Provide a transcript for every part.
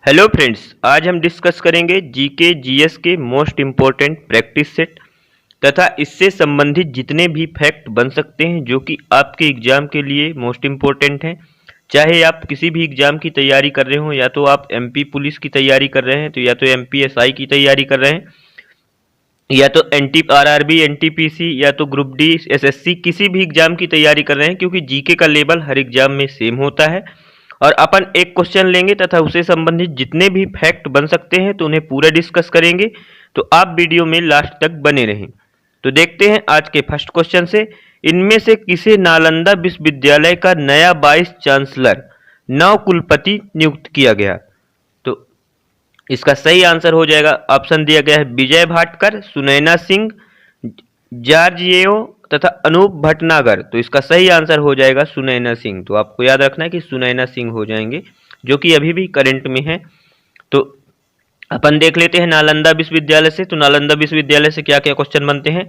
Hello friends, आज हम discuss करेंगे जीके जीएस के मोस्ट इम्पोर्टेंट प्रैक्टिस सेट तथा इससे संबंधित जितने भी फैक्ट बन सकते हैं जो कि आपके एग्जाम के लिए मोस्ट इम्पोर्टेंट हैं। चाहे आप किसी भी एग्जाम की तैयारी कर रहे हो, या तो आप एमपी पुलिस की तैयारी कर रहे हैं, तो या तो एमपीएसआई की तैयारी कर रहे हैं, या तो एनटी आरआरबी एनटीपीसी, या तो ग्रुप डी एसएससी, किसी भी एग्जाम की तैयारी कर रहे हैं, क्योंकि जीके का लेवल हर एग्जाम में सेम होता है। और अपन एक क्वेश्चन लेंगे तथा उससे संबंधित जितने भी फैक्ट बन सकते हैं तो उन्हें पूरा डिस्कस करेंगे। तो आप वीडियो में लास्ट तक बने रहें। तो देखते हैं आज के फर्स्ट क्वेश्चन से, इनमें से किसे नालंदा विश्वविद्यालय का नया वाइस चांसलर नव कुलपति नियुक्त किया गया? तो इसका सही आंसर हो जाएगा, ऑप्शन दिया गया है विजय भाटकर, सुनैना सिंह, जॉर्जियो तथा अनूप भटनागर। तो इसका सही आंसर हो जाएगा सुनैना सिंह। तो आपको याद रखना है कि सुनैना सिंह हो जाएंगे, जो कि अभी भी करंट में है। तो अपन देख लेते हैं नालंदा विश्वविद्यालय से। तो नालंदा विश्वविद्यालय से क्या क्या क्वेश्चन बनते हैं।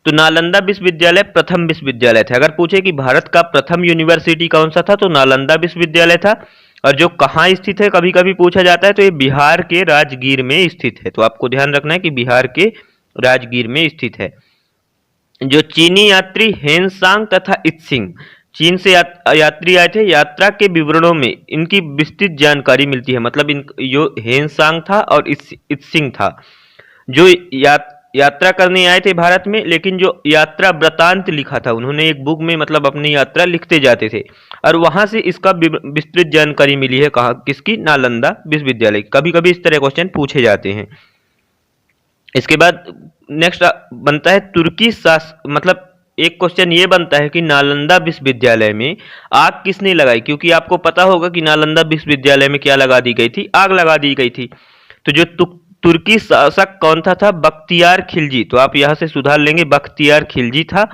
तो नालंदा विश्वविद्यालय प्रथम विश्वविद्यालय था। अगर पूछे कि भारत का प्रथम यूनिवर्सिटी कौन सा था, तो नालंदा विश्वविद्यालय था। और जो कहाँ स्थित है, कभी कभी पूछा जाता है, तो ये बिहार के राजगीर में स्थित है। तो आपको ध्यान रखना है कि बिहार के राजगीर में स्थित है। जो चीनी यात्री हेनसांग तथा इत्सिंग, चीन से यात्री आए थे, यात्रा के विवरणों में इनकी विस्तृत जानकारी मिलती है। मतलब इन जो हेनसांग था और इत्सिंग था, जो यात्रा करने आए थे भारत में, लेकिन जो यात्रा वृतांत लिखा था उन्होंने एक बुक में, मतलब अपनी यात्रा लिखते जाते थे, और वहां से इसका विस्तृत जानकारी मिली है। कहा, किसकी? नालंदा विश्वविद्यालय। कभी कभी इस तरह क्वेश्चन पूछे जाते हैं। इसके बाद नेक्स्ट बनता है तुर्की मतलब एक क्वेश्चन ये बनता है कि नालंदा विश्वविद्यालय में आग किसने लगाई? क्योंकि आपको पता होगा कि नालंदा विश्वविद्यालय में क्या लगा दी गई थी? आग लगा दी गई थी। तो जो तुर्की शासक कौन था? बख्तियार खिलजी। तो आप यहां से सुधार लेंगे, बख्तियार खिलजी था,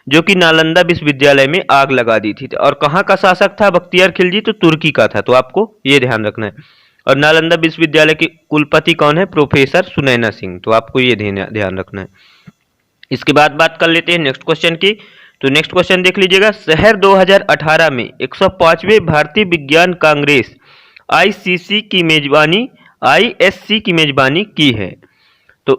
जो कि नालंदा विश्वविद्यालय में आग लगा दी थी। और कहाँ का शासक था बख्तियार खिलजी? तो तुर्की का था। तो आपको ये ध्यान रखना है। और नालंदा विश्वविद्यालय के कुलपति कौन है? प्रोफेसर सुनैना सिंह। तो आपको ये ध्यान रखना है। इसके बाद बात कर लेते हैं नेक्स्ट क्वेश्चन की। तो नेक्स्ट क्वेश्चन देख लीजिएगा, शहर 2018 में 105वें भारतीय विज्ञान कांग्रेस आईसीसी की मेजबानी आईएससी की मेजबानी की है। तो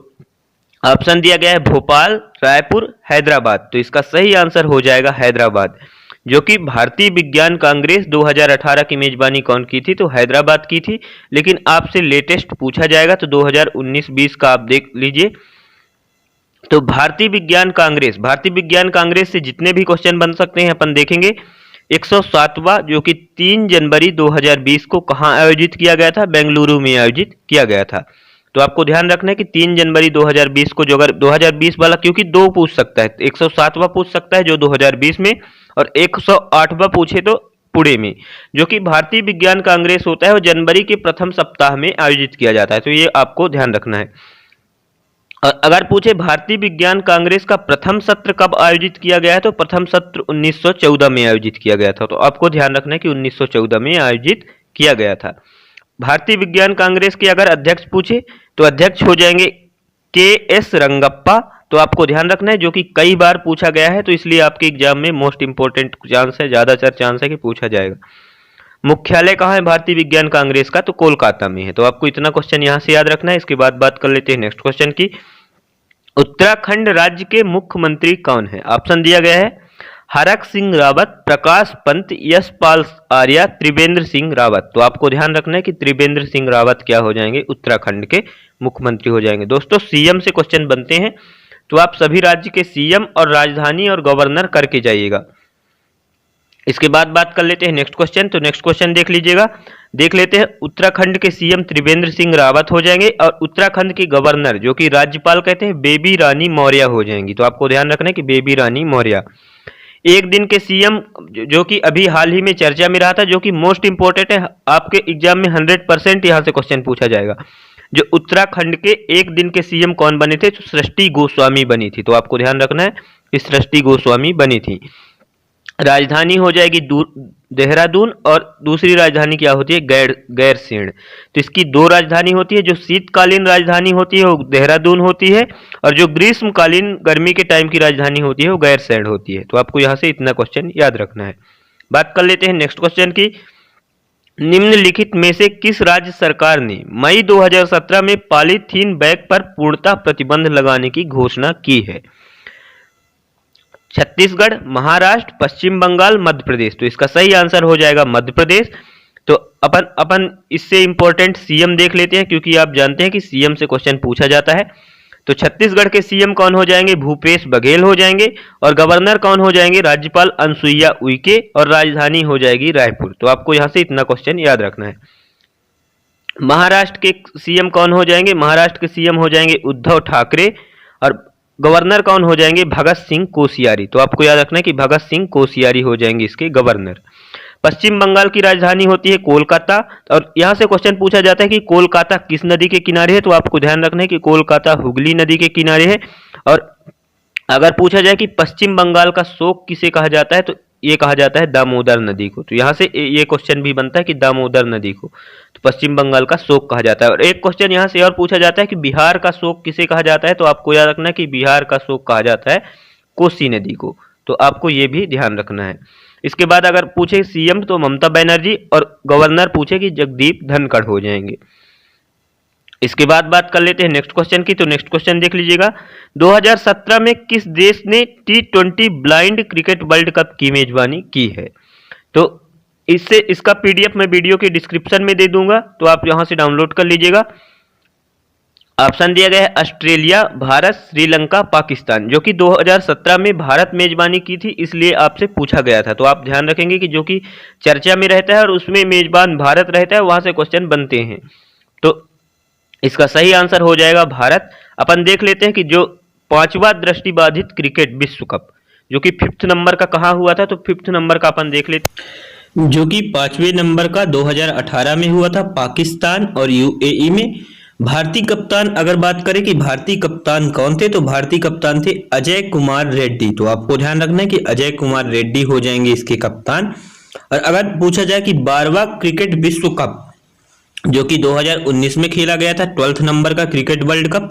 ऑप्शन दिया गया है भोपाल, रायपुर, हैदराबाद। तो इसका सही आंसर हो जाएगा हैदराबाद, जो कि भारतीय विज्ञान कांग्रेस 2018 की मेजबानी कौन की थी? तो हैदराबाद की थी। लेकिन आपसे लेटेस्ट पूछा जाएगा तो 2019-20 का आप देख लीजिए। तो भारतीय विज्ञान कांग्रेस से जितने भी क्वेश्चन बन सकते हैं अपन देखेंगे। 107वां, जो कि 3 जनवरी 2020 को कहां आयोजित किया गया था? बेंगलुरु में आयोजित किया गया था। तो आपको ध्यान रखना है कि 3 जनवरी 2020 को, जो अगर 2020 वाला, क्योंकि दो पूछ सकता है, 107वां पूछ सकता है जो 2020 में, और 108वां पूछे तो पुणे में। जो कि भारतीय विज्ञान कांग्रेस होता है वो जनवरी के प्रथम सप्ताह में आयोजित किया जाता है। तो ये आपको ध्यान रखना है। और अगर पूछे भारतीय विज्ञान कांग्रेस का प्रथम सत्र कब आयोजित किया गया है, तो प्रथम सत्र 1914 में आयोजित किया गया था। तो आपको ध्यान रखना है कि 1914 में आयोजित किया गया था। भारतीय विज्ञान कांग्रेस के अगर अध्यक्ष पूछे तो अध्यक्ष हो जाएंगे के एस रंगप्पा। तो आपको ध्यान रखना है, जो कि कई बार पूछा गया है, तो इसलिए आपके एग्जाम में मोस्ट इंपोर्टेंट चांस है, ज्यादातर चांस है कि पूछा जाएगा। मुख्यालय कहाँ है भारतीय विज्ञान कांग्रेस का? तो कोलकाता में है। तो आपको इतना क्वेश्चन यहां से याद रखना है। इसके बाद बात कर लेते हैं नेक्स्ट क्वेश्चन की। उत्तराखंड राज्य के मुख्यमंत्री कौन है? ऑप्शन दिया गया है हरक सिंह रावत, प्रकाश पंत, यशपाल आर्या, त्रिवेंद्र सिंह रावत। तो आपको ध्यान रखना है कि त्रिवेंद्र सिंह रावत क्या हो जाएंगे? उत्तराखंड के मुख्यमंत्री हो जाएंगे। दोस्तों, सीएम से क्वेश्चन बनते हैं, तो आप सभी राज्य के सीएम और राजधानी और गवर्नर करके जाइएगा। इसके बाद बात कर लेते हैं नेक्स्ट क्वेश्चन। तो नेक्स्ट क्वेश्चन देख लेते हैं। उत्तराखंड के सीएम त्रिवेंद्र सिंह रावत हो जाएंगे, और उत्तराखंड के गवर्नर, जो कि राज्यपाल कहते हैं, बेबी रानी मौर्य हो जाएंगी। तो आपको ध्यान रखना है कि बेबी रानी मौर्य। एक दिन के सीएम, जो कि अभी हाल ही में चर्चा में रहा था, जो कि मोस्ट इंपोर्टेंट है, आपके एग्जाम में 100% यहां से क्वेश्चन पूछा जाएगा। जो उत्तराखंड के एक दिन के सीएम कौन बने थे? तो सृष्टि गोस्वामी बनी थी। तो आपको ध्यान रखना है कि सृष्टि गोस्वामी बनी थी। राजधानी हो जाएगी देहरादून, और दूसरी राजधानी क्या होती है? गैरसैंण। तो इसकी दो राजधानी होती है। जो शीतकालीन राजधानी होती है वो देहरादून होती है, और जो ग्रीष्मकालीन गर्मी के टाइम की राजधानी होती है वो गैरसैंण होती है। तो आपको यहाँ से इतना क्वेश्चन याद रखना है। बात कर लेते हैं नेक्स्ट क्वेश्चन की। निम्नलिखित में से किस राज्य सरकार ने मई 2017 में पॉलीथीन बैग पर पूर्णतः प्रतिबंध लगाने की घोषणा की है? छत्तीसगढ़, महाराष्ट्र, पश्चिम बंगाल, मध्य प्रदेश। तो इसका सही आंसर हो जाएगा मध्य प्रदेश। तो अपन इससे इंपॉर्टेंट सीएम देख लेते हैं, क्योंकि आप जानते हैं कि सीएम से क्वेश्चन पूछा जाता है। तो छत्तीसगढ़ के सीएम कौन हो जाएंगे? भूपेश बघेल हो जाएंगे। और गवर्नर कौन हो जाएंगे? राज्यपाल अनुसुईया उइके। और राजधानी हो जाएगी रायपुर। तो आपको यहां से इतना क्वेश्चन याद रखना है। महाराष्ट्र के सीएम कौन हो जाएंगे? महाराष्ट्र के सीएम हो जाएंगे उद्धव ठाकरे। और गवर्नर कौन हो जाएंगे? भगत सिंह कोश्यारी। तो आपको याद रखना है कि भगत सिंह कोश्यारी हो जाएंगे इसके गवर्नर। पश्चिम बंगाल की राजधानी होती है कोलकाता। और यहां से क्वेश्चन पूछा जाता है कि कोलकाता किस नदी के किनारे है? तो आपको ध्यान रखना है कि कोलकाता हुगली नदी के किनारे है। और अगर पूछा जाए कि पश्चिम बंगाल का शोक किसे कहा जाता है, तो ये कहा जाता है दामोदर नदी को। तो यहां से ये क्वेश्चन भी बनता है कि दामोदर नदी को तो पश्चिम बंगाल का शोक कहा जाता है। और एक क्वेश्चन यहां से और पूछा जाता है कि बिहार का शोक किसे कहा जाता है? तो आपको याद रखना है कि बिहार का शोक कहा जाता है कोसी नदी को। तो आपको ये भी ध्यान रखना है। इसके बाद अगर पूछे सीएम तो ममता बनर्जी। और गवर्नर पूछे कि जगदीप धनखड़ हो जाएंगे। इसके बाद बात कर लेते हैं नेक्स्ट क्वेश्चन की। तो नेक्स्ट क्वेश्चन देख लीजिएगा। 2017 में किस देश ने T20 blind cricket world cup की मेजबानी की है? तो इसका पीडीएफ मैं वीडियो के डिस्क्रिप्शन में दे दूंगा, तो आप यहां से डाउनलोड कर लीजिएगा। ऑप्शन दिया गया है ऑस्ट्रेलिया, भारत, श्रीलंका, पाकिस्तान। जो कि 2017 में भारत मेजबानी की थी, इसलिए आपसे पूछा गया था। तो आप ध्यान रखेंगे कि जो कि चर्चा में रहता है और उसमें मेजबान भारत रहता है, वहां से क्वेश्चन बनते हैं। तो इसका सही आंसर हो जाएगा भारत। अपन देख लेते हैं कि जो 5वां दृष्टिबाधित क्रिकेट विश्व कप जो कि 5th नंबर का कहाँ हुआ था, तो 5th नंबर का अपन देख लेते हैं, जो कि 5वें नंबर का 2018 में हुआ था पाकिस्तान और यूएई में। भारतीय कप्तान अगर बात करें कि भारतीय कप्तान कौन थे, तो भारतीय कप्तान थे अजय कुमार रेड्डी। तो आपको ध्यान रखना है कि अजय कुमार रेड्डी हो जाएंगे इसके कप्तान। और अगर पूछा जाए कि 12वां क्रिकेट विश्व कप जो कि 2019 में खेला गया था, 12th नंबर का क्रिकेट वर्ल्ड कप,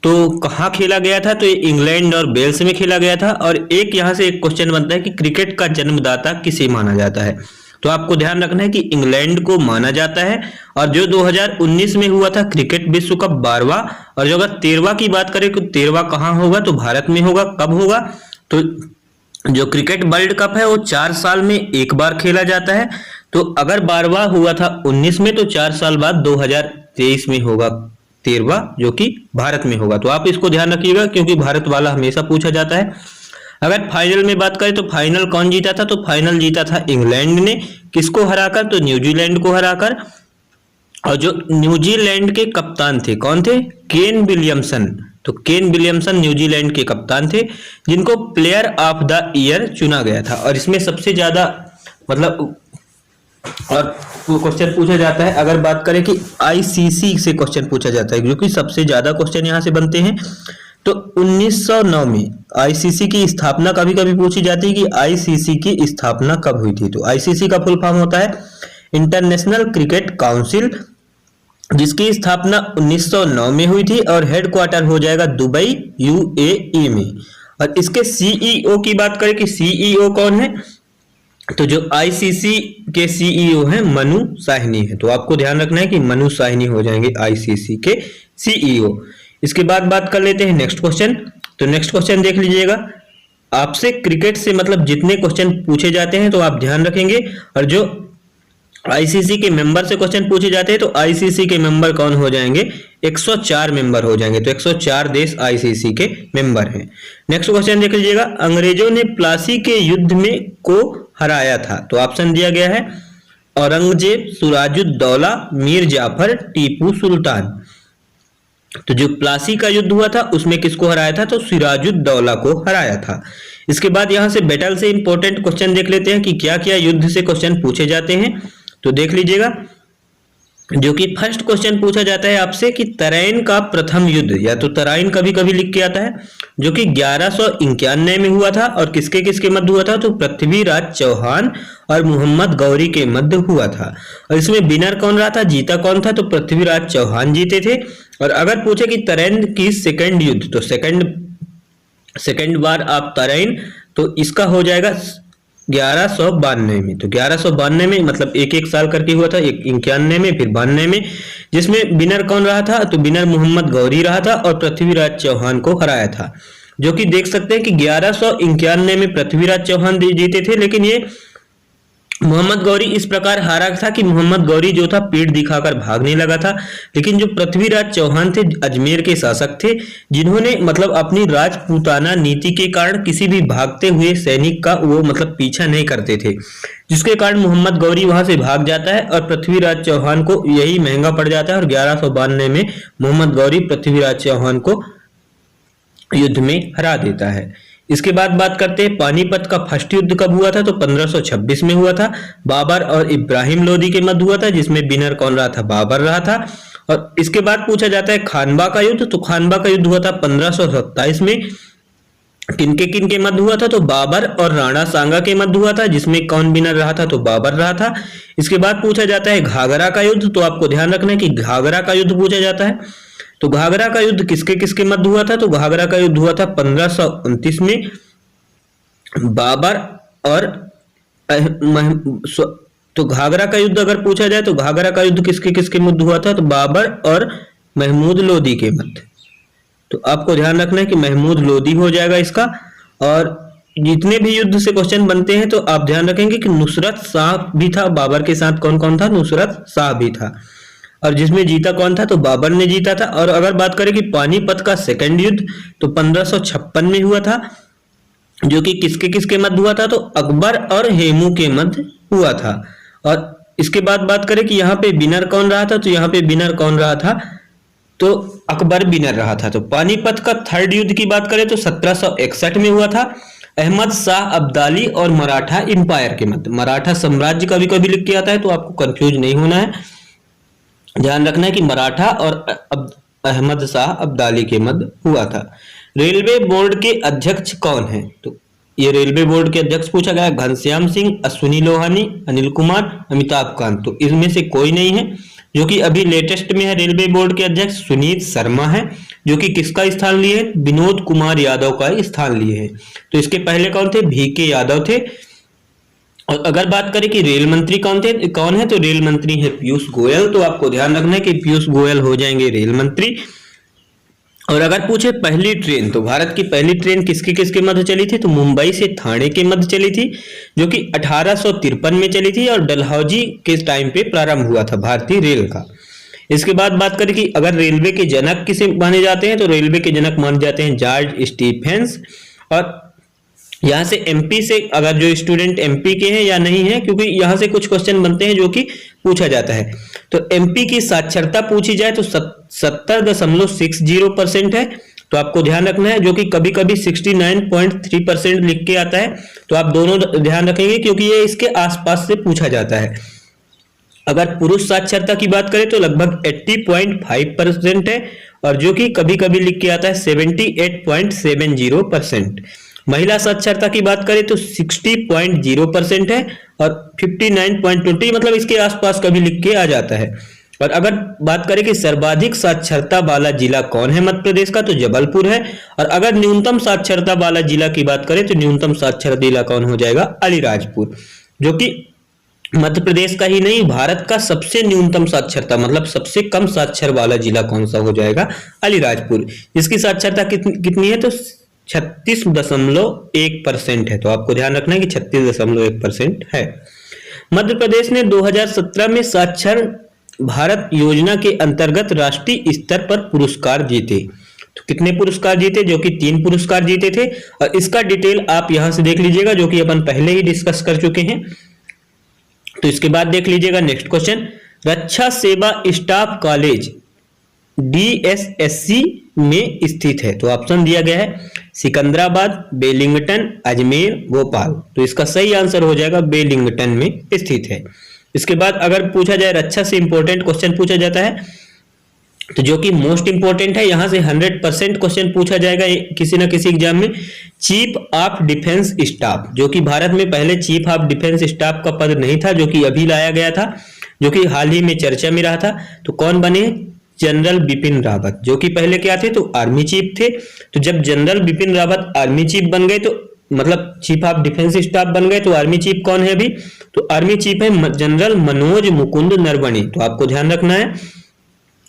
तो कहाँ खेला गया था? तो ये इंग्लैंड और वेल्स में खेला गया था। और एक यहाँ से एक क्वेश्चन बनता है कि क्रिकेट का जन्मदाता किसे माना जाता है? तो आपको ध्यान रखना है कि इंग्लैंड को माना जाता है। और जो 2019 में हुआ था क्रिकेट विश्व कप 12वां, और जो अगर 13वां की बात करें तो 13वां कहाँ होगा? तो भारत में होगा। कब होगा? तो जो क्रिकेट वर्ल्ड कप है वो 4 साल में एक बार खेला जाता है। तो अगर 12वां हुआ था 19 में, तो 4 साल बाद 2023 में होगा 13वां, जो कि भारत में होगा। तो आप इसको ध्यान रखिएगा, क्योंकि भारत वाला हमेशा पूछा जाता है। अगर फाइनल में बात करें तो फाइनल कौन जीता था? तो फाइनल जीता था इंग्लैंड ने। किसको हराकर? तो न्यूजीलैंड को हराकर। और जो न्यूजीलैंड के कप्तान थे कौन थे? Kane Williamson. तो केन विलियमसन न्यूजीलैंड के कप्तान थे, जिनको प्लेयर ऑफ द ईयर चुना गया था। और इसमें सबसे ज्यादा मतलब और क्वेश्चन पूछा जाता है, अगर बात करें कि आईसीसी से क्वेश्चन पूछा जाता है, जो कि सबसे ज्यादा क्वेश्चन यहां से बनते हैं। तो 1909 में आईसीसी की स्थापना कभी कभी पूछी जाती है कि आईसीसी की स्थापना कब हुई थी? तो आईसीसी का फुल फॉर्म होता है इंटरनेशनल क्रिकेट काउंसिल, जिसकी स्थापना 1909 में हुई थी। और हेडक्वार्टर हो जाएगा दुबई यूएई में। और इसके सीईओ की बात करें कि सीईओ कौन है, तो जो आईसीसी के सीईओ हैं मनु साहनी है। तो आपको ध्यान रखना है कि मनु साहनी हो जाएंगे आईसीसी के सीईओ। इसके बाद बात कर लेते हैं नेक्स्ट क्वेश्चन। तो नेक्स्ट क्वेश्चन देख लीजिएगा। आपसे क्रिकेट से मतलब जितने क्वेश्चन पूछे जाते हैं तो आप ध्यान रखेंगे। और जो आईसीसी के मेंबर से क्वेश्चन पूछे जाते हैं, तो आईसीसी के मेंबर कौन हो जाएंगे? 104 मेंबर हो जाएंगे। तो 104 देश आईसीसी के मेंबर हैं। नेक्स्ट क्वेश्चन देख लीजिएगा। अंग्रेजों ने प्लासी के युद्ध में को हराया था? तो ऑप्शन दिया गया है औरंगजेब, सिराजुद्दौला, मीर जाफर, टीपू सुल्तान। तो जो प्लासी का युद्ध हुआ था उसमें किसको हराया था? तो सिराजुद्दौला को हराया था। इसके बाद यहां से बैटल से इंपॉर्टेंट क्वेश्चन देख लेते हैं कि क्या क्या युद्ध से क्वेश्चन पूछे जाते हैं। तो देख लीजिएगा, जो कि फर्स्ट क्वेश्चन पूछा जाता है आपसे कि तराइन का प्रथम युद्ध, या तो तराइन कभी कभी लिख के आता है, जो कि 1191 में हुआ था। और किसके किसके मध्य हुआ था? तो पृथ्वीराज चौहान और मोहम्मद गौरी के मध्य हुआ था। और इसमें विनर कौन रहा था? जीता कौन था? तो पृथ्वीराज चौहान जीते थे। और अगर पूछे कि तराइन की सेकंड युद्ध, तो सेकंड बार आप तराइन, तो इसका हो जाएगा 1192 में। तो 1192 में मतलब एक एक साल करके हुआ था, एक 91 में, फिर 92 में, जिसमें विनर कौन रहा था? तो विनर मोहम्मद गौरी रहा था और पृथ्वीराज चौहान को हराया था। जो कि देख सकते हैं कि 1191 में पृथ्वीराज चौहान जीते थे, लेकिन ये मोहम्मद गौरी इस प्रकार हारा था कि मोहम्मद गौरी जो था पेड़ दिखाकर भागने लगा था, लेकिन जो पृथ्वीराज चौहान थे अजमेर के शासक थे, जिन्होंने मतलब अपनी राजपूताना नीति के कारण किसी भी भागते हुए सैनिक का वो मतलब पीछा नहीं करते थे, जिसके कारण मोहम्मद गौरी वहां से भाग जाता है और पृथ्वीराज चौहान को यही महंगा पड़ जाता है और 1192 में मोहम्मद गौरी पृथ्वीराज चौहान को युद्ध में हरा देता है। इसके बाद बात करते हैं पानीपत का फर्स्ट युद्ध कब हुआ था? तो 1526 में हुआ था। बाबर और इब्राहिम लोदी के मध्य हुआ था, जिसमें विनर कौन रहा था? बाबर रहा था। और इसके बाद पूछा जाता है खानवा का युद्ध। तो खानवा का युद्ध हुआ था 1527 में। किनके मध्य हुआ था? तो बाबर और राणा सांगा के मध्य हुआ था, जिसमें कौन विनर रहा था? तो बाबर रहा था। इसके बाद पूछा जाता है घाघरा का युद्ध। तो आपको ध्यान रखना है कि घाघरा का युद्ध पूछा जाता है। तो घाघरा का युद्ध किसके मध्य हुआ था? तो घाघरा का युद्ध हुआ था 1529 में। बाबर और तो घाघरा का युद्ध अगर पूछा जाए तो घाघरा का युद्ध किसके मध्य हुआ था? तो बाबर और महमूद लोदी के मध्य। तो आपको ध्यान रखना है कि महमूद लोदी हो जाएगा इसका। और जितने भी युद्ध से क्वेश्चन बनते हैं तो आप ध्यान रखेंगे कि नुसरत शाह भी था। बाबर के साथ कौन कौन था? नुसरत शाह भी था। और जिसमें जीता कौन था? तो बाबर ने जीता था। और अगर बात करें कि पानीपत का सेकंड युद्ध तो 1556 में हुआ था, जो कि किसके मध्य हुआ था? तो अकबर और हेमू के मध्य हुआ था। और इसके बाद बात करें कि यहाँ पे विनर कौन रहा था? तो यहाँ पे विनर कौन रहा था? तो अकबर विनर रहा था। तो पानीपत का थर्ड युद्ध की बात करें तो 1761 में हुआ था, अहमद शाह अब्दाली और मराठा इंपायर के मध्य। मराठा साम्राज्य कभी कभी लिख के आता है तो आपको कंफ्यूज नहीं होना है, ध्यान रखना है कि मराठा और अहमद शाह अब्दाली के मध्य हुआ था। रेलवे बोर्ड के अध्यक्ष कौन है? तो ये रेलवे बोर्ड के अध्यक्ष पूछा गया, घनश्याम सिंह, अश्विनी लोहानी, अनिल कुमार, अमिताभ कांत। तो इसमें से कोई नहीं है। जो कि अभी लेटेस्ट में है रेलवे बोर्ड के अध्यक्ष सुनीत शर्मा है, जो कि किसका स्थान लिए? विनोद कुमार यादव का स्थान लिए हैं। तो इसके पहले कौन थे? VK यादव थे। और अगर बात करें कि रेल मंत्री कौन है? तो रेल मंत्री है पीयूष गोयल। तो आपको ध्यान रखना है कि पीयूष गोयल हो जाएंगे रेल मंत्री। और अगर पूछे पहली ट्रेन, तो भारत की पहली ट्रेन किसके मध्य चली थी? तो मुंबई से ठाणे के मध्य चली थी, जो कि 1853 में चली थी और डलहौजी के टाइम पे प्रारंभ हुआ था भारतीय रेल का। इसके बाद बात करें कि अगर रेलवे के जनक किसे माने जाते हैं, तो रेलवे के जनक माने जाते हैं जॉर्ज स्टीफेंस। और यहाँ से MP से अगर जो स्टूडेंट MP के हैं या नहीं है, क्योंकि यहाँ से कुछ क्वेश्चन बनते हैं जो कि पूछा जाता है। तो MP की साक्षरता पूछी जाए तो 70.60% है। तो आपको ध्यान रखना है, जो कि कभी कभी 69.3% लिख के आता है। तो आप दोनों ध्यान रखेंगे क्योंकि ये इसके आसपास से पूछा जाता है। अगर पुरुष साक्षरता की बात करें तो लगभग 80.5% है, और जो कि कभी कभी लिख के आता है 78.70%। महिला साक्षरता की बात करें तो 60.0% है और 59.20 मतलब इसके आसपास कभी लिख के आ जाता है। और अगर बात करें कि सर्वाधिक साक्षरता वाला जिला कौन है मध्य प्रदेश का, तो जबलपुर है। और अगर न्यूनतम साक्षरता वाला जिला की बात करें तो न्यूनतम साक्षर जिला कौन हो जाएगा? अलीराजपुर, जो कि मध्य प्रदेश का ही नहीं भारत का सबसे न्यूनतम साक्षरता मतलब सबसे कम साक्षर वाला जिला कौन सा हो जाएगा? अलीराजपुर। इसकी साक्षरता कितनी है? तो 36.1% है। तो आपको ध्यान रखना है कि 36.1% है। मध्य प्रदेश ने 2017 में साक्षर भारत योजना के अंतर्गत राष्ट्रीय स्तर पर पुरस्कार जीते। तो कितने पुरस्कार जीते? जो कि 3 पुरस्कार जीते थे। और इसका डिटेल आप यहां से देख लीजिएगा, जो कि अपन पहले ही डिस्कस कर चुके हैं। तो इसके बाद देख लीजिएगा नेक्स्ट क्वेश्चन, रक्षा सेवा स्टाफ कॉलेज DSSC में स्थित है। तो ऑप्शन दिया गया है सिकंदराबाद, बेलिंगटन, अजमेर, भोपाल। तो इसका सही आंसर हो जाएगा बेलिंगटन में स्थित है। इसके बाद अगर पूछा जाए रक्षा से इंपॉर्टेंट क्वेश्चन पूछा जाता है, तो जो कि मोस्ट इंपॉर्टेंट है, यहां से 100% क्वेश्चन पूछा जाएगा किसी ना किसी एग्जाम में। चीफ ऑफ डिफेंस स्टाफ, जो कि भारत में पहले चीफ ऑफ डिफेंस स्टाफ का पद नहीं था, जो कि अभी लाया गया था, जो कि हाल ही में चर्चा में रहा था। तो कौन बने? जनरल बिपिन रावत, जो कि पहले क्या थे? तो आर्मी चीफ थे। तो जब general Bipin Rawat army chief बन गए तो मतलब चीफ ऑफ डिफेंस स्टाफ बन गए, तो आर्मी चीफ कौन है अभी? तो आर्मी चीफ है जनरल मनोज मुकुंद नरवणे, तो आपको ध्यान रखना है।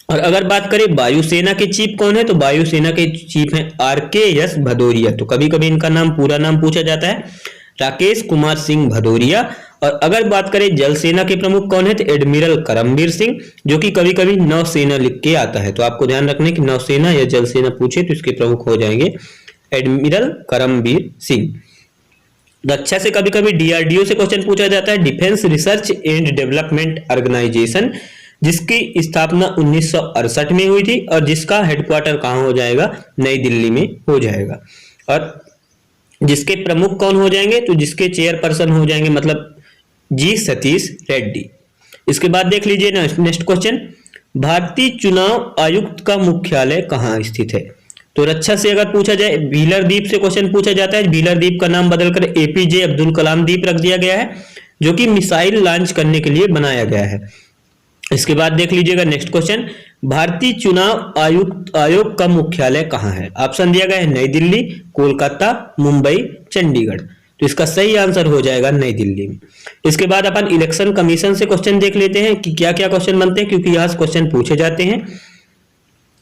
और अगर बात करें वायुसेना के चीफ कौन है, तो वायुसेना के चीफ हैं RKS भदौरिया, तो कभी कभी इनका नाम पूरा नाम पूछा जाता है, राकेश कुमार सिंह भदौरिया। और अगर बात करें जल सेना के प्रमुख कौन है, तो एडमिरल करमबीर सिंह, जो कि कभी कभी नौसेना लिख के आता है, तो आपको ध्यान रखना है कि नौसेना या जल सेना पूछे तो इसके प्रमुख हो जाएंगे एडमिरल करमबीर सिंह। रक्षा से कभी कभी DRDO से क्वेश्चन पूछा जाता है, defence research and development organisation, जिसकी स्थापना 1968 में हुई थी और जिसका हेडक्वार्टर कहाँ हो जाएगा, नई दिल्ली में हो जाएगा। और जिसके प्रमुख कौन हो जाएंगे, तो जिसके चेयरपर्सन हो जाएंगे मतलब जी सतीश रेड्डी। इसके बाद देख लीजिए नेक्स्ट क्वेश्चन, भारतीय चुनाव आयुक्त का मुख्यालय कहाँ स्थित है? तो रक्षा से अगर पूछा जाए व्हीलर द्वीप से क्वेश्चन पूछा जाता है, व्हीलर द्वीप का नाम बदलकर APJ अब्दुल कलाम द्वीप रख दिया गया है, जो कि मिसाइल लॉन्च करने के लिए बनाया गया है। इसके बाद देख लीजिएगा नेक्स्ट क्वेश्चन, भारतीय चुनाव आयोग का मुख्यालय कहाँ है? ऑप्शन दिया गया है नई दिल्ली, कोलकाता, मुंबई, चंडीगढ़, तो इसका सही आंसर हो जाएगा नई दिल्ली में। इसके बाद अपन इलेक्शन कमीशन से क्वेश्चन देख लेते हैं कि क्या क्या क्वेश्चन बनते हैं, क्योंकि यहाँ क्वेश्चन पूछे जाते हैं।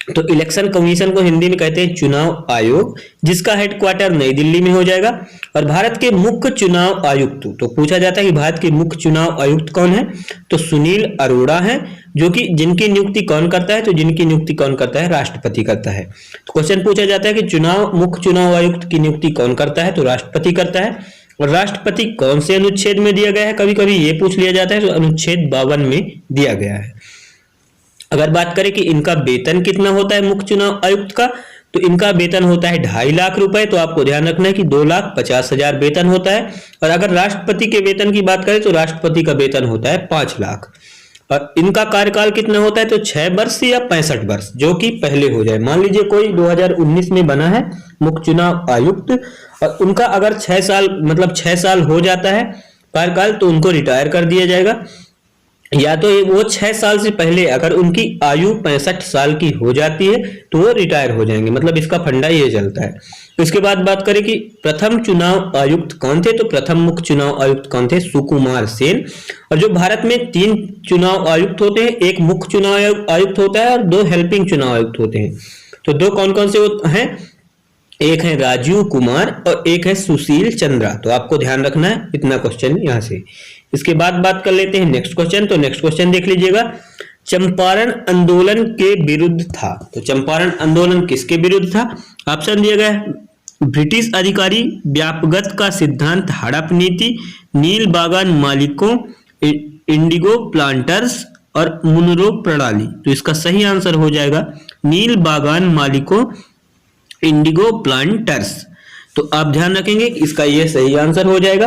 तो इलेक्शन कमीशन को हिंदी में कहते हैं चुनाव आयोग, जिसका हेडक्वार्टर नई दिल्ली में हो जाएगा। और भारत के मुख्य चुनाव आयुक्त, तो पूछा जाता है कि भारत के मुख्य चुनाव आयुक्त कौन है, तो सुनील अरोड़ा है, जो कि जिनकी नियुक्ति कौन करता है, तो जिनकी नियुक्ति कौन करता है, राष्ट्रपति करता है। तो क्वेश्चन पूछा जाता है कि मुख्य चुनाव आयुक्त की नियुक्ति कौन करता है, तो राष्ट्रपति करता है। और राष्ट्रपति कौन से अनुच्छेद में दिया गया है, कभी कभी ये पूछ लिया जाता है, तो अनुच्छेद 52 में दिया गया है। अगर बात करें कि इनका वेतन कितना होता है मुख्य चुनाव आयुक्त का, तो इनका वेतन होता है 2.5 लाख रुपए, तो आपको ध्यान रखना है कि 2,50,000 वेतन होता है। और अगर राष्ट्रपति के वेतन की बात करें तो राष्ट्रपति का वेतन होता है 5 लाख। और इनका कार्यकाल कितना होता है, तो 6 वर्ष या 65 वर्ष, जो कि पहले हो जाए। मान लीजिए कोई 2019 में बना है मुख्य चुनाव आयुक्त और उनका अगर 6 साल मतलब 6 साल हो जाता है कार्यकाल, तो उनको रिटायर कर दिया जाएगा। या तो वो 6 साल से पहले अगर उनकी आयु 65 साल की हो जाती है तो वो रिटायर हो जाएंगे, मतलब इसका फंडा ये चलता है। तो इसके बाद बात करें कि प्रथम चुनाव आयुक्त कौन थे, तो प्रथम मुख्य चुनाव आयुक्त कौन थे, सुकुमार सेन। और जो भारत में 3 चुनाव आयुक्त होते हैं, एक मुख्य चुनाव आयुक्त होता है और 2 हेल्पिंग चुनाव आयुक्त होते हैं। तो 2 कौन कौन से हैं, एक है राजीव कुमार और एक है सुशील चंद्रा। तो आपको ध्यान रखना है इतना क्वेश्चन यहाँ से। इसके बाद बात कर लेते हैं नेक्स्ट क्वेश्चन। तो नेक्स्ट क्वेश्चन देख लीजिएगा, चंपारण आंदोलन के विरुद्ध था। तो चंपारण आंदोलन किसके विरुद्ध था? ऑप्शन दिया गया है ब्रिटिश अधिकारी, व्यापगत का सिद्धांत, हड़प नीति, नील बागान मालिकों, इंडिगो प्लांटर्स और मुनरो प्रणाली। तो इसका सही आंसर हो जाएगा नील बागान मालिकों, इंडिगो प्लांटर्स। तो आप ध्यान रखेंगे इसका ये सही आंसर हो जाएगा।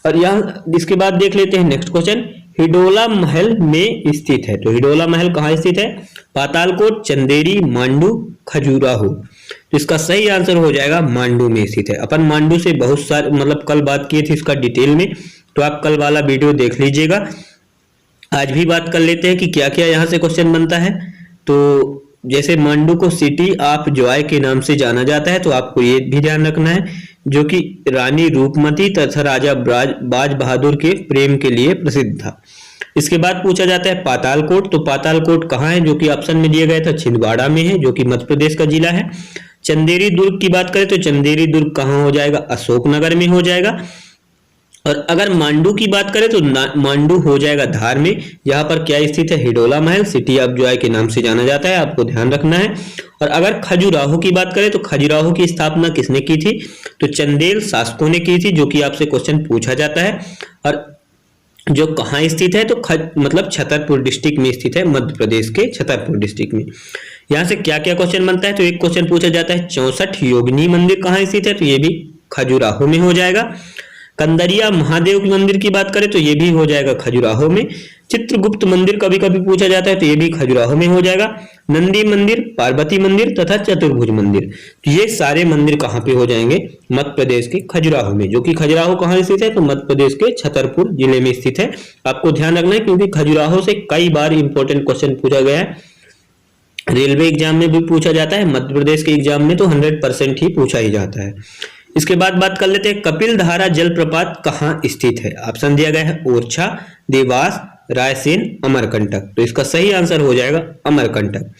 और यहाँ इसके बाद देख लेते हैं नेक्स्ट क्वेश्चन, हिडोला महल में स्थित है। तो हिडोला महल कहाँ स्थित है? पातालकोट, चंदेरी, मांडू, खजुराहो। तो इसका सही आंसर हो जाएगा मांडू में स्थित है। अपन मांडू से बहुत सारे मतलब कल बात किए थे इसका डिटेल में, तो आप कल वाला वीडियो देख लीजिएगा। आज भी बात कर लेते हैं कि क्या क्या यहाँ से क्वेश्चन बनता है। तो जैसे मांडू को सिटी ऑफ जॉय के नाम से जाना जाता है, तो आपको ये भी ध्यान रखना है, जो कि रानी रूपमती तथा राजा बाज बहादुर के प्रेम के लिए प्रसिद्ध था। इसके बाद पूछा जाता है पातालकोट। तो पातालकोट कहाँ है, जो कि ऑप्शन में दिया गया था छिंदवाड़ा में है, जो कि मध्य प्रदेश का जिला है। चंदेरी दुर्ग की बात करें तो चंदेरी दुर्ग कहाँ हो जाएगा? अशोकनगर में हो जाएगा। और अगर मांडू की बात करें तो मांडू हो जाएगा धार में। यहाँ पर क्या स्थित है? हिडोला महल, सिटी ऑफ जॉय के नाम से जाना जाता है, आपको ध्यान रखना है। और अगर खजुराहो की बात करें तो खजुराहो की स्थापना किसने की थी? तो चंदेल शासकों ने की थी, जो कि आपसे क्वेश्चन पूछा जाता है। और जो कहाँ स्थित है, तो मतलब छतरपुर डिस्ट्रिक्ट में स्थित है, मध्य प्रदेश के छतरपुर डिस्ट्रिक्ट में। यहाँ से क्या क्या क्वेश्चन बनता है, तो एक क्वेश्चन पूछा जाता है 64 योगिनी मंदिर कहाँ स्थित है, तो ये भी खजुराहो में हो जाएगा। कंदरिया महादेव मंदिर की बात करें तो ये भी हो जाएगा खजुराहो में। चित्रगुप्त मंदिर कभी कभी पूछा जाता है, तो ये भी खजुराहो में हो जाएगा। नंदी मंदिर, पार्वती मंदिर तथा चतुर्भुज मंदिर, तो ये सारे मंदिर कहाँ पे हो जाएंगे? मध्य प्रदेश के खजुराहो में, जो कि खजुराहो कहाँ स्थित है? तो मध्य प्रदेश के छतरपुर जिले में स्थित है। आपको ध्यान रखना है क्योंकि खजुराहो से कई बार इंपॉर्टेंट क्वेश्चन पूछा गया है। रेलवे एग्जाम में भी पूछा जाता है, मध्य प्रदेश के एग्जाम में तो 100% ही पूछा ही जाता है। इसके बाद बात कर लेते हैं कपिल धारा जलप्रपात कहाँ स्थित है। ऑप्शन दिया गया है ओरछा, देवास, रायसेन, अमरकंटक। तो इसका सही आंसर हो जाएगा अमरकंटक।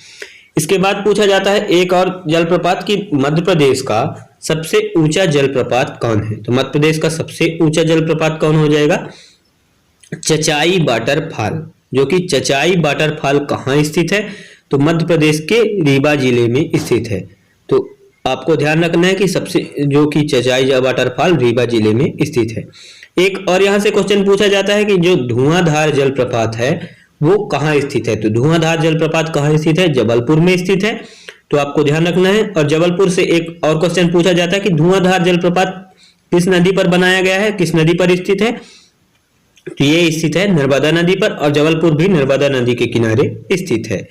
इसके बाद पूछा जाता है एक और जलप्रपात की मध्य प्रदेश का सबसे ऊंचा जलप्रपात कौन है। तो मध्य प्रदेश का सबसे ऊंचा जलप्रपात कौन हो जाएगा, चचाई वाटरफॉल। जो कि चचाई वाटरफॉल कहाँ स्थित है, तो मध्य प्रदेश के रीवा जिले में स्थित है। तो आपको ध्यान रखना है कि सबसे जो कि चचाई वाटरफॉल रीवा जिले में स्थित है। एक और यहाँ से क्वेश्चन पूछा जाता है कि जो धुआंधार जलप्रपात है वो कहाँ स्थित है। तो धुआंधार जलप्रपात कहाँ स्थित है, जबलपुर में स्थित है। तो आपको ध्यान रखना है। और जबलपुर से एक और क्वेश्चन पूछा जाता है कि धुआंधार जलप्रपात किस नदी पर बनाया गया है, किस नदी पर स्थित है। तो ये स्थित है नर्मदा नदी पर, और जबलपुर भी नर्मदा नदी के किनारे स्थित है।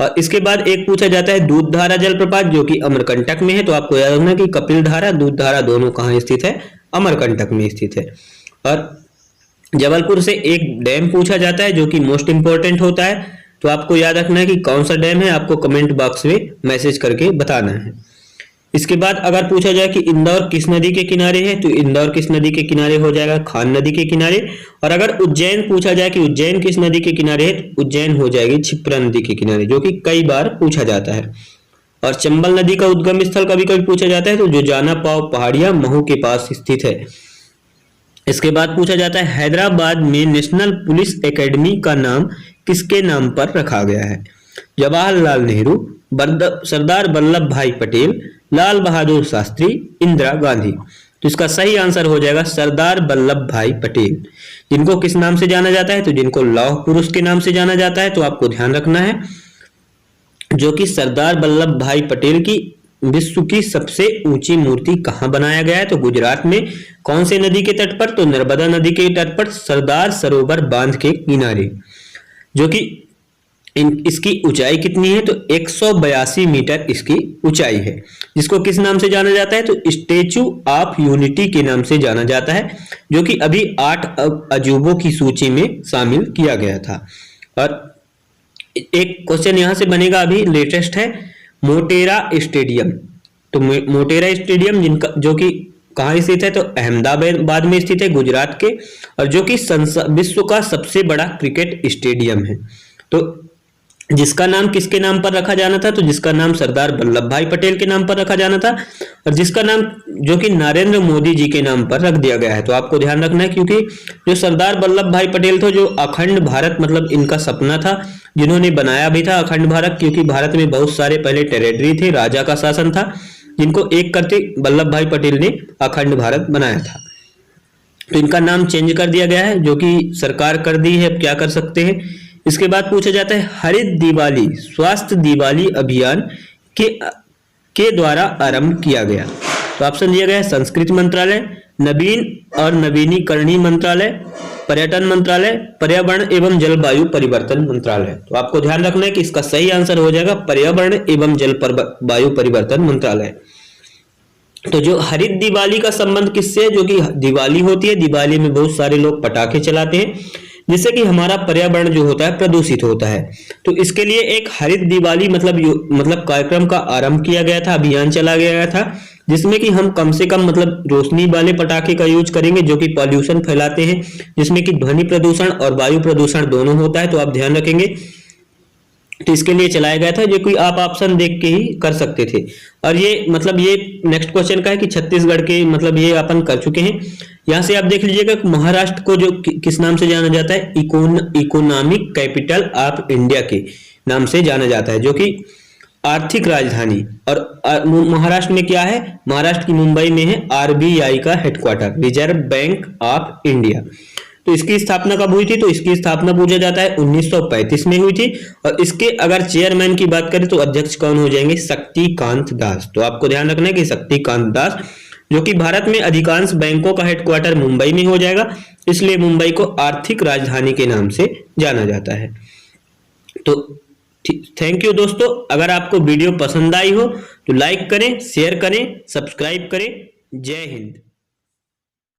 और इसके बाद एक पूछा जाता है दूधधारा जलप्रपात जो कि अमरकंटक में है। तो आपको याद रखना कि कपिल धारा, दूधधारा दोनों कहाँ स्थित है, अमरकंटक में स्थित है। और जबलपुर से एक डैम पूछा जाता है जो कि मोस्ट इंपोर्टेंट होता है। तो आपको याद रखना है कि कौन सा डैम है, आपको कमेंट बॉक्स में मैसेज करके बताना है। इसके बाद अगर पूछा जाए कि इंदौर किस नदी के किनारे है, तो इंदौर किस नदी के किनारे हो जाएगा, खान नदी के किनारे। और अगर उज्जैन पूछा जाए कि उज्जैन किस नदी के किनारे है, तो उज्जैन हो जाएगी क्षिप्रा नदी के किनारे, जो कि कई बार पूछा जाता है। और चंबल नदी का उद्गम स्थल कभी कभी पूछा जाता है, तो जो जाना पाव पहाड़ियां महू के पास स्थित है। इसके बाद पूछा जाता है हैदराबाद में नेशनल पुलिस एकेडमी का नाम किसके नाम पर रखा गया है। जवाहरलाल नेहरू, सरदार वल्लभ भाई पटेल, लाल बहादुर शास्त्री, इंदिरा गांधी। तो इसका सही आंसर हो जाएगा सरदार वल्लभ भाई पटेल। जिनको किस नाम से जाना जाता है, तो जिनको लौह पुरुष के नाम से जाना जाता है। तो आपको ध्यान रखना है जो कि सरदार वल्लभ भाई पटेल की विश्व की सबसे ऊंची मूर्ति कहाँ बनाया गया है, तो गुजरात में। कौन से नदी के तट पर, तो नर्मदा नदी के तट पर सरदार सरोवर बांध के किनारे। जो कि इसकी ऊंचाई कितनी है, तो 182 मीटर इसकी ऊंचाई है। जिसको किस नाम से जाना जाता है, तो स्टेचू ऑफ यूनिटी के नाम से जाना जाता है, जो कि अभी 8 अजूबों की सूची में शामिल किया गया था। और एक क्वेश्चन यहां से बनेगा, अभी लेटेस्ट है, मोटेरा स्टेडियम। तो मोटेरा स्टेडियम जिनका जो कि कहाँ स्थित है, तो अहमदाबाद में स्थित है, गुजरात के। और जो कि विश्व का सबसे बड़ा क्रिकेट स्टेडियम है। तो जिसका नाम किसके नाम पर रखा जाना था, तो जिसका नाम सरदार वल्लभ भाई पटेल के नाम पर रखा जाना था, और जिसका नाम जो कि नरेंद्र मोदी जी के नाम पर रख दिया गया है। तो आपको ध्यान रखना है क्योंकि जो सरदार वल्लभ भाई पटेल थे, जो अखंड भारत मतलब इनका सपना था, जिन्होंने बनाया भी था अखंड भारत, क्योंकि भारत में बहुत सारे पहले टेरिटरी थे, राजा का शासन था, जिनको एक करते वल्लभ भाई पटेल ने अखंड भारत बनाया था। तो इनका नाम चेंज कर दिया गया है, जो कि सरकार कर दी है, अब क्या कर सकते हैं। इसके बाद पूछा जाता है हरित दिवाली स्वास्थ्य दिवाली अभियान के द्वारा आरंभ किया गया। तो ऑप्शन दिया गया है संस्कृति मंत्रालय, नवीन और नवीनीकरणीय मंत्रालय, पर्यटन मंत्रालय, पर्यावरण एवं जलवायु परिवर्तन मंत्रालय। तो आपको ध्यान रखना है कि इसका सही आंसर हो जाएगा पर्यावरण एवं जलवायु परिवर्तन मंत्रालय। तो जो हरित दिवाली का संबंध किससे है, जो कि दिवाली होती है, दिवाली में बहुत सारे लोग पटाखे चलाते हैं, जिससे कि हमारा पर्यावरण जो होता है प्रदूषित होता है। तो इसके लिए एक हरित दिवाली मतलब कार्यक्रम का आरंभ किया गया था, अभियान चला गया था, जिसमें कि हम कम से कम मतलब रोशनी वाले पटाखे का यूज करेंगे, जो कि पॉल्यूशन फैलाते हैं, जिसमें कि ध्वनि प्रदूषण और वायु प्रदूषण दोनों होता है। तो आप ध्यान रखेंगे। तो इसके लिए चलाया गया था, जो कि आप ऑप्शन देख के ही कर सकते थे। और ये मतलब ये नेक्स्ट क्वेश्चन का है कि छत्तीसगढ़ के मतलब ये अपन कर चुके हैं। यहाँ से आप देख लीजिएगा महाराष्ट्र को जो किस नाम से जाना जाता है, इकोनॉमिक कैपिटल ऑफ इंडिया के नाम से जाना जाता है, जो कि आर्थिक राजधानी। और महाराष्ट्र में क्या है, महाराष्ट्र की मुंबई में है आरबीआई का headquarter, reserve bank of India. तो इसकी स्थापना कब हुई थी, तो इसकी स्थापना पूछा जाता है 1935 में हुई थी। और इसके अगर चेयरमैन की बात करें तो अध्यक्ष कौन हो जाएंगे, शक्तिकांत दास। तो आपको ध्यान रखना है कि शक्तिकांत दास, जो कि भारत में अधिकांश बैंकों का हेडक्वार्टर मुंबई में हो जाएगा, इसलिए मुंबई को आर्थिक राजधानी के नाम से जाना जाता है। तो थैंक यू दोस्तों। अगर आपको वीडियो पसंद आई हो तो लाइक करें, शेयर करें, सब्सक्राइब करें। जय हिंद।